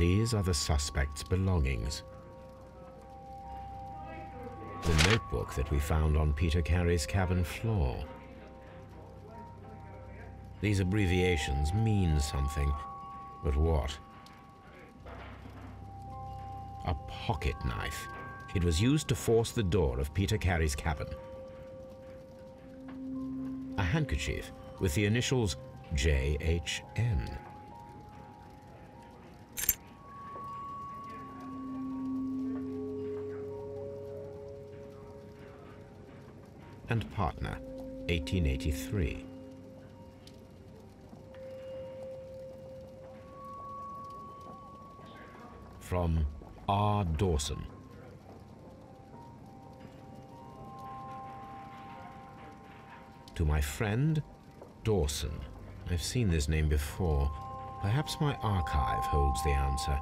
These are the suspect's belongings. The notebook that we found on Peter Carey's cabin floor. These abbreviations mean something, but what? A pocket knife. It was used to force the door of Peter Carey's cabin. A handkerchief with the initials JHN. And partner, 1883. From R. Dawson. To my friend, Dawson. I've seen this name before. Perhaps my archive holds the answer.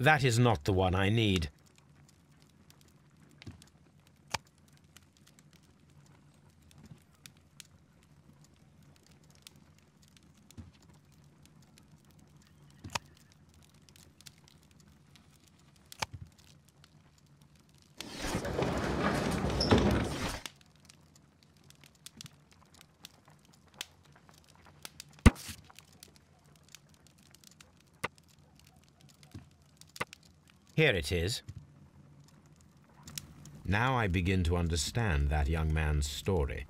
That is not the one I need. Here it is. Now I begin to understand that young man's story,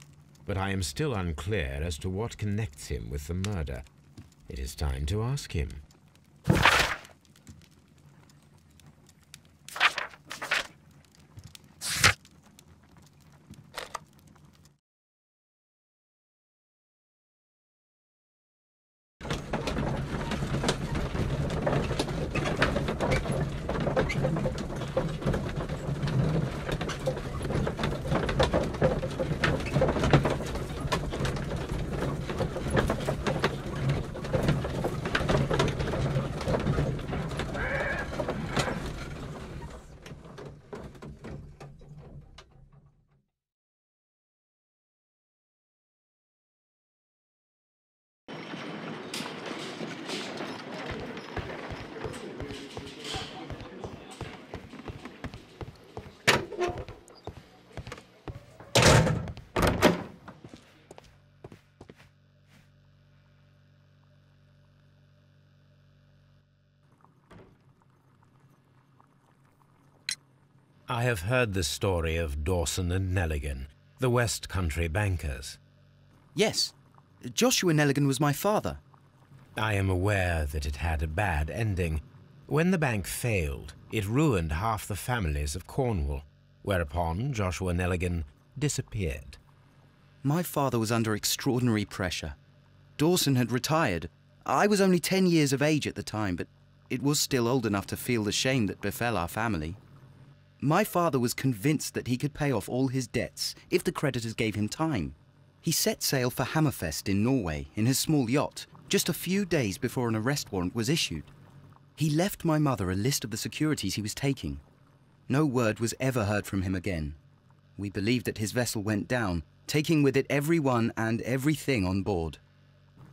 but I am still unclear as to what connects him with the murder. It is time to ask him. I have heard the story of Dawson and Nelligan, the West Country bankers. Yes. Joshua Nelligan was my father. I am aware that it had a bad ending. When the bank failed, it ruined half the families of Cornwall, whereupon Joshua Nelligan disappeared. My father was under extraordinary pressure. Dawson had retired. I was only 10 years of age at the time, but it was still old enough to feel the shame that befell our family. My father was convinced that he could pay off all his debts if the creditors gave him time. He set sail for Hammerfest in Norway in his small yacht, just a few days before an arrest warrant was issued. He left my mother a list of the securities he was taking. No word was ever heard from him again. We believe that his vessel went down, taking with it everyone and everything on board.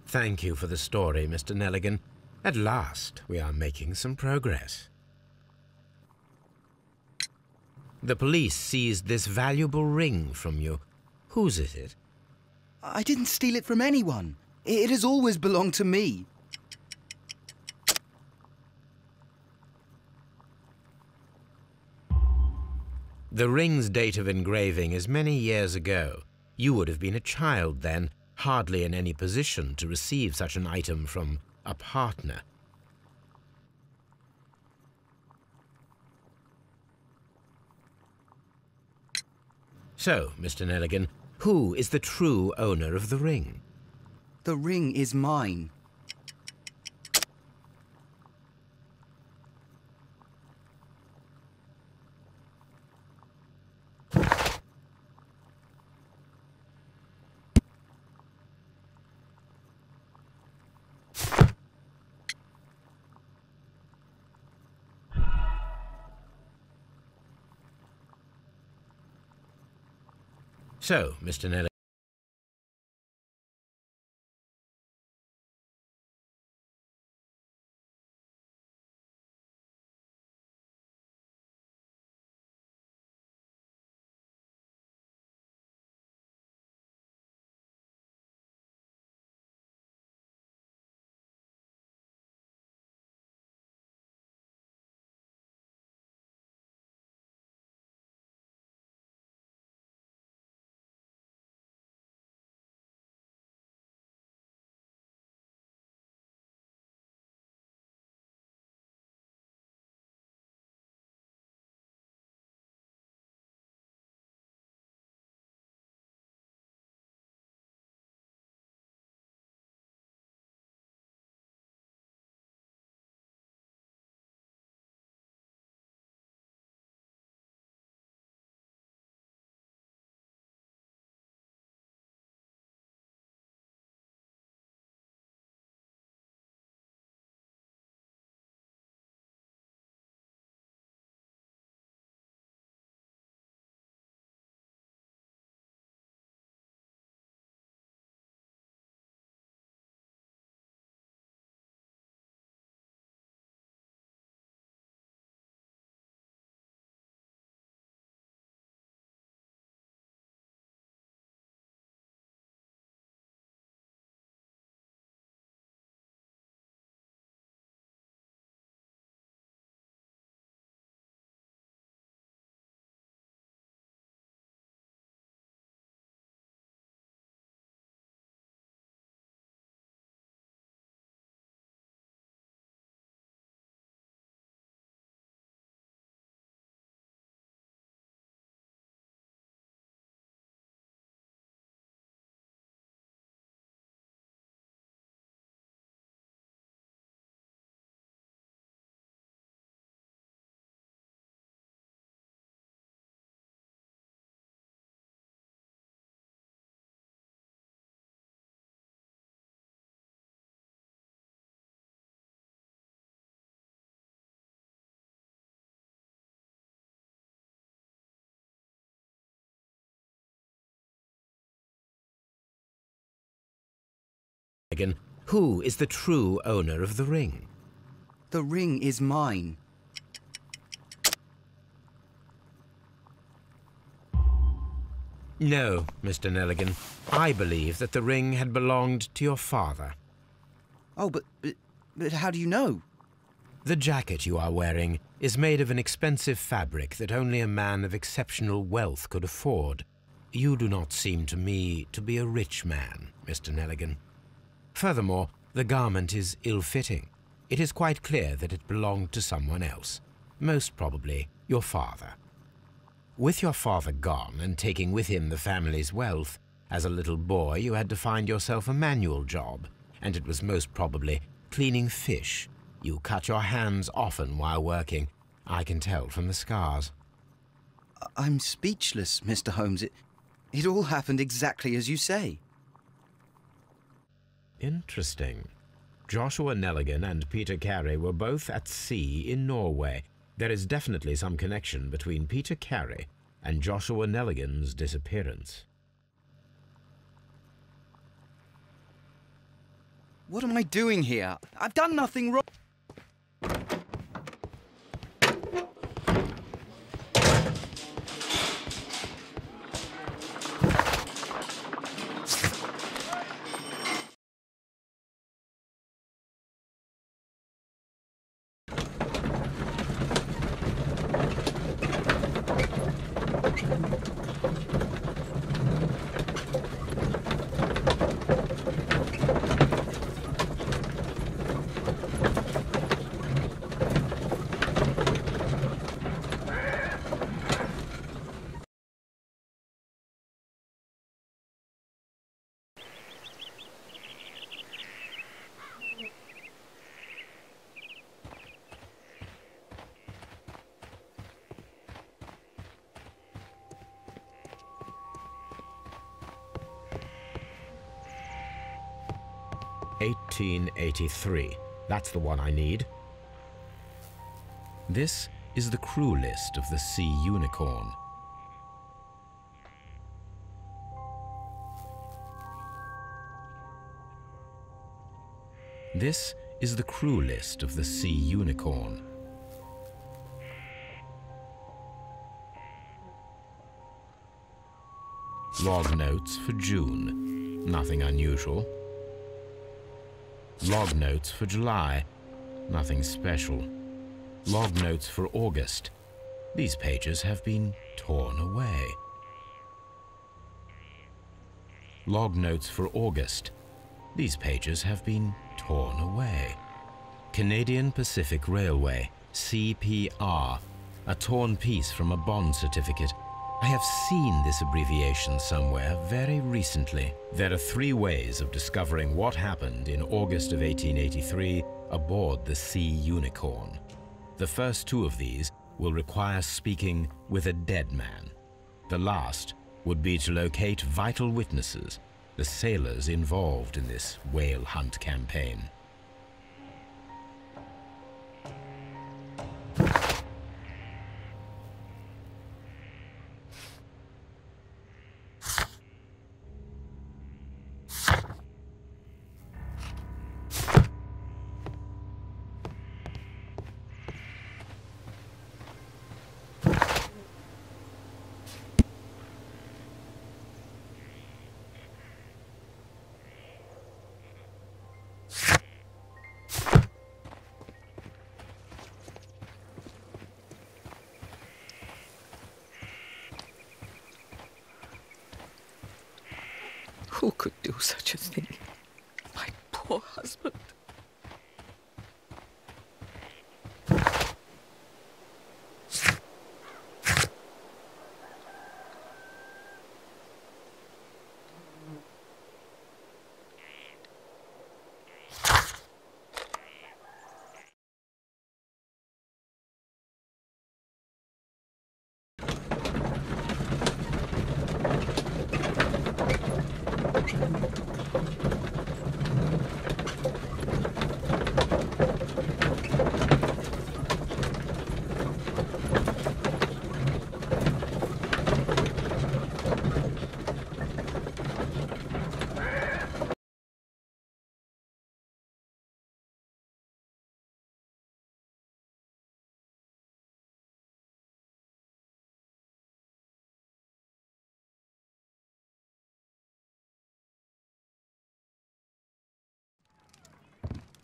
Thank you for the story, Mr. Nelligan. At last, we are making some progress. The police seized this valuable ring from you. Whose is it? I didn't steal it from anyone. It has always belonged to me. The ring's date of engraving is many years ago. You would have been a child then, hardly in any position to receive such an item from a partner. So, Mr. Nelligan, who is the true owner of the ring? The ring is mine. So, Mr. Nelligan, who is the true owner of the ring? The ring is mine. No, Mr. Nelligan. I believe that the ring had belonged to your father. Oh, but how do you know? The jacket you are wearing is made of an expensive fabric that only a man of exceptional wealth could afford. You do not seem to me to be a rich man, Mr. Nelligan. Furthermore, the garment is ill-fitting. It is quite clear that it belonged to someone else, most probably your father. With your father gone and taking with him the family's wealth, as a little boy you had to find yourself a manual job, and it was most probably cleaning fish. You cut your hands often while working. I can tell from the scars. I'm speechless, Mr. Holmes. It all happened exactly as you say. Interesting. Joshua Nelligan and Peter Carey were both at sea in Norway. There is definitely some connection between Peter Carey and Joshua Nelligan's disappearance. What am I doing here? I've done nothing wrong. "1883. That's the one I need. This is the crew list of the Sea Unicorn. This is the crew list of the Sea Unicorn. Log notes for June. Nothing unusual. Log notes for July. Nothing special. Log notes for August. These pages have been torn away. Log notes for August. These pages have been torn away. Canadian Pacific Railway, CPR, a torn piece from a bond certificate. I have seen this abbreviation somewhere very recently. There are 3 ways of discovering what happened in August of 1883 aboard the Sea Unicorn. The first 2 of these will require speaking with a dead man. The last would be to locate vital witnesses, the sailors involved in this whale hunt campaign. Who could do such a thing? My poor husband.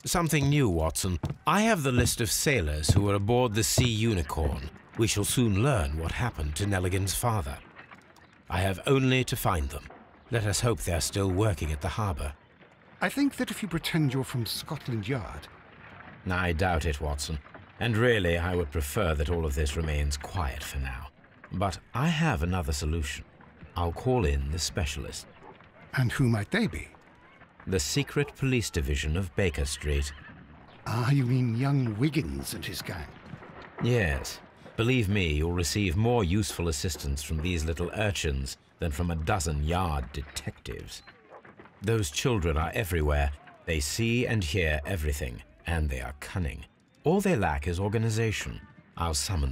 Something new, Watson. I have the list of sailors who were aboard the Sea Unicorn. We shall soon learn what happened to Nelligan's father. I have only to find them. Let us hope they're still working at the harbour. I think that if you pretend you're from Scotland Yard... I doubt it, Watson. And really, I would prefer that all of this remains quiet for now. But I have another solution. I'll call in the specialist. And who might they be? The secret police division of Baker Street. Ah, you mean young Wiggins and his gang? Yes. Believe me, you'll receive more useful assistance from these little urchins than from a dozen yard detectives. Those children are everywhere. They see and hear everything, and they are cunning. All they lack is organization. I'll summon